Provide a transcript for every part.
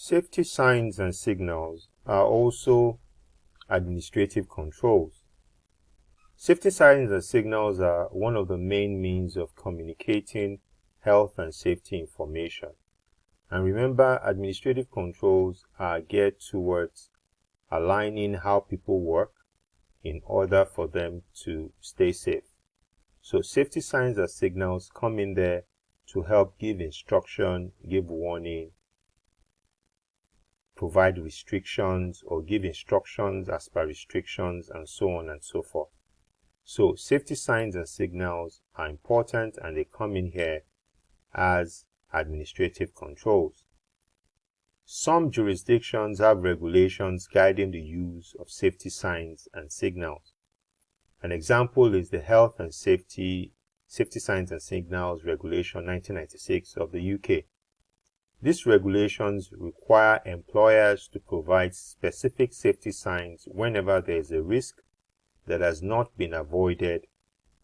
Safety signs and signals are also administrative controls. Safety signs and signals are one of the main means of communicating health and safety information. And remember, administrative controls are geared towards aligning how people work in order for them to stay safe. So safety signs and signals come in there to help give instruction, give warning, provide restrictions, or give instructions as per restrictions, and so on and so forth. So safety signs and signals are important, and they come in here as administrative controls. Some jurisdictions have regulations guiding the use of safety signs and signals. An example is the Health and Safety Signs and Signals Regulation 1996 of the UK. These regulations require employers to provide specific safety signs whenever there is a risk that has not been avoided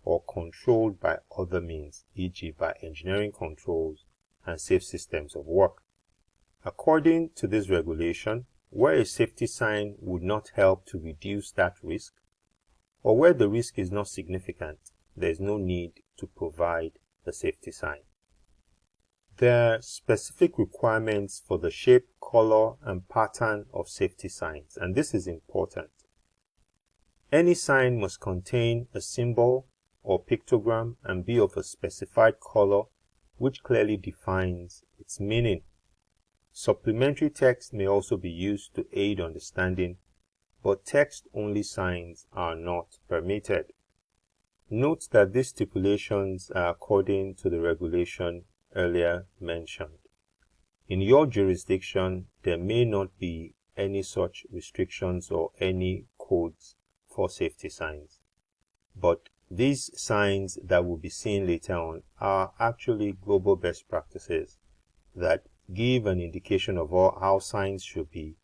or controlled by other means, e.g. by engineering controls and safe systems of work. According to this regulation, where a safety sign would not help to reduce that risk, or where the risk is not significant, there is no need to provide the safety sign. There are specific requirements for the shape, color, and pattern of safety signs, and this is important. Any sign must contain a symbol or pictogram and be of a specified color which clearly defines its meaning. Supplementary text may also be used to aid understanding, but text-only signs are not permitted. Note that these stipulations are according to the regulation earlier mentioned. In your jurisdiction, there may not be any such restrictions or any codes for safety signs, but these signs that will be seen later on are actually global best practices that give an indication of how signs should be,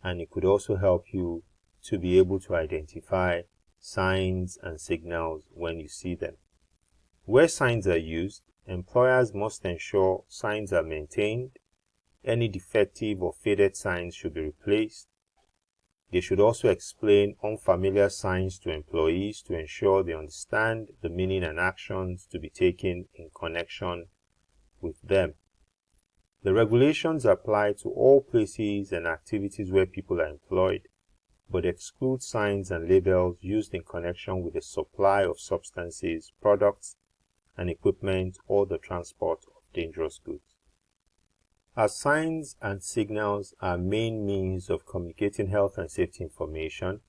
and it could also help you to be able to identify signs and signals when you see them. Where signs are used, employers must ensure signs are maintained. Any defective or faded signs should be replaced. They should also explain unfamiliar signs to employees to ensure they understand the meaning and actions to be taken in connection with them. The regulations apply to all places and activities where people are employed, but exclude signs and labels used in connection with the supply of substances, products, and equipment, or the transport of dangerous goods. As signs and signals are main means of communicating health and safety information,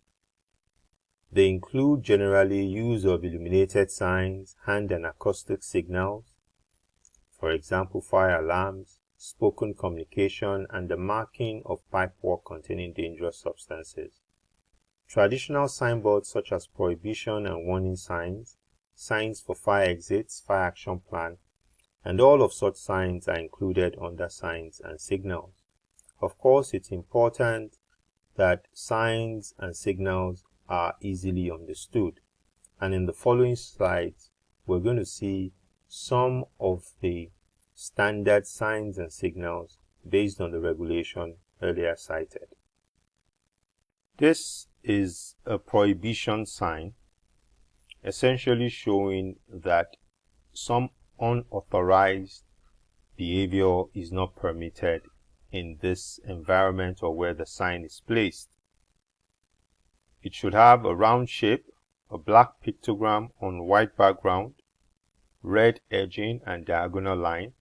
they include generally use of illuminated signs, hand and acoustic signals, for example fire alarms, spoken communication, and the marking of pipework containing dangerous substances. Traditional signboards such as prohibition and warning signs, signs for fire exits, fire action plan, and all of such signs are included under signs and signals. Of course, it's important that signs and signals are easily understood. And in the following slides, we're going to see some of the standard signs and signals based on the regulation earlier cited. This is a prohibition sign, essentially showing that some unauthorized behavior is not permitted in this environment or where the sign is placed. It should have a round shape, a black pictogram on white background, red edging and diagonal line,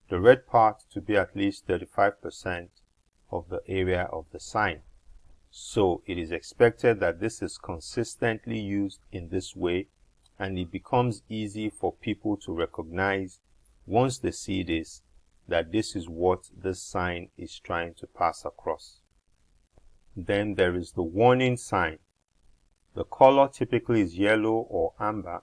the red part to be at least 35% of the area of the sign. So it is expected that this is consistently used in this way, and it becomes easy for people to recognize once they see this that this is what this sign is trying to pass across. Then there is the warning sign. The color typically is yellow or amber,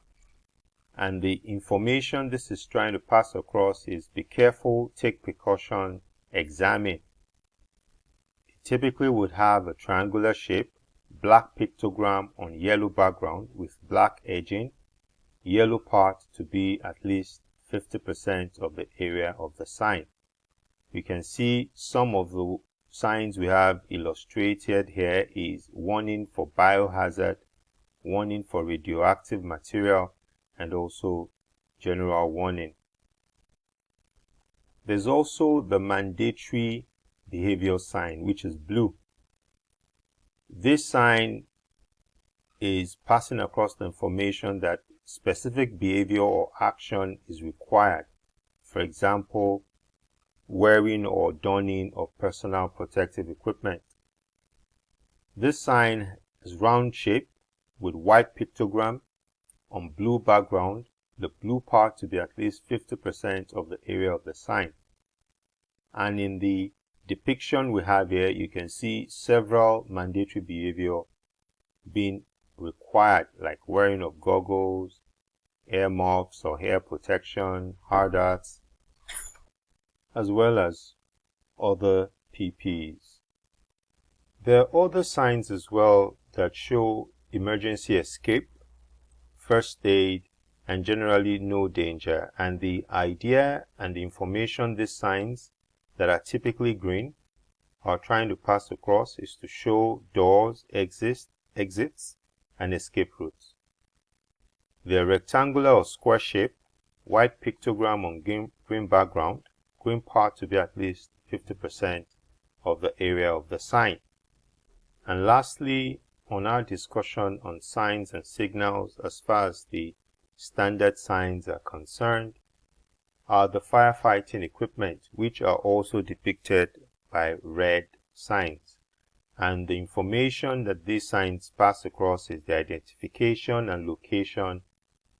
and the information this is trying to pass across is be careful, take precaution, examine. It typically would have a triangular shape, black pictogram on yellow background with black edging, yellow part to be at least 50% of the area of the sign. We can see some of the signs we have illustrated here is warning for biohazard, warning for radioactive material, and also general warning. There's also the mandatory behavior sign, which is blue. This sign is passing across the information that specific behavior or action is required. For example, wearing or donning of personal protective equipment. This sign is round shape with white pictogram on blue background, the blue part to be at least 50% of the area of the sign. And in the depiction we have here, you can see several mandatory behavior being required, like wearing of goggles, earmuffs or hair protection, hard hats, as well as other PPEs. There are other signs as well that show emergency escape, first aid, and generally no danger. And the idea and the information these signs that are typically green are trying to pass across is to show doors, exits, and escape routes. They're rectangular or square shape, white pictogram on green background, green part to be at least 50% of the area of the sign. And lastly, on our discussion on signs and signals as far as the standard signs are concerned, are the firefighting equipment, which are also depicted by red signs. And the information that these signs pass across is the identification and location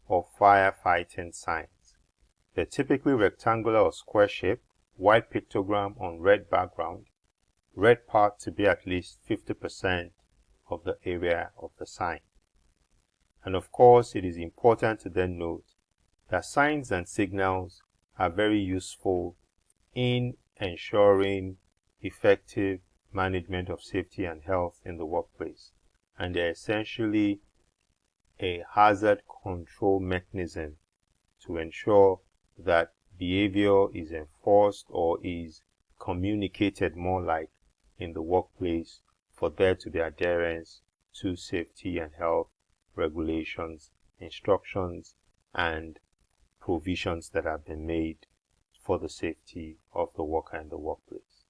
of firefighting signs. They're typically rectangular or square shape, white pictogram on red background, red part to be at least 50% of the area of the sign. And of course, it is important to then note that signs and signals are very useful in ensuring effective management of safety and health in the workplace. And they're essentially a hazard control mechanism to ensure that behavior is enforced or is communicated more like in the workplace for there to be adherence to safety and health regulations, instructions, and provisions that have been made for the safety of the worker in the workplace.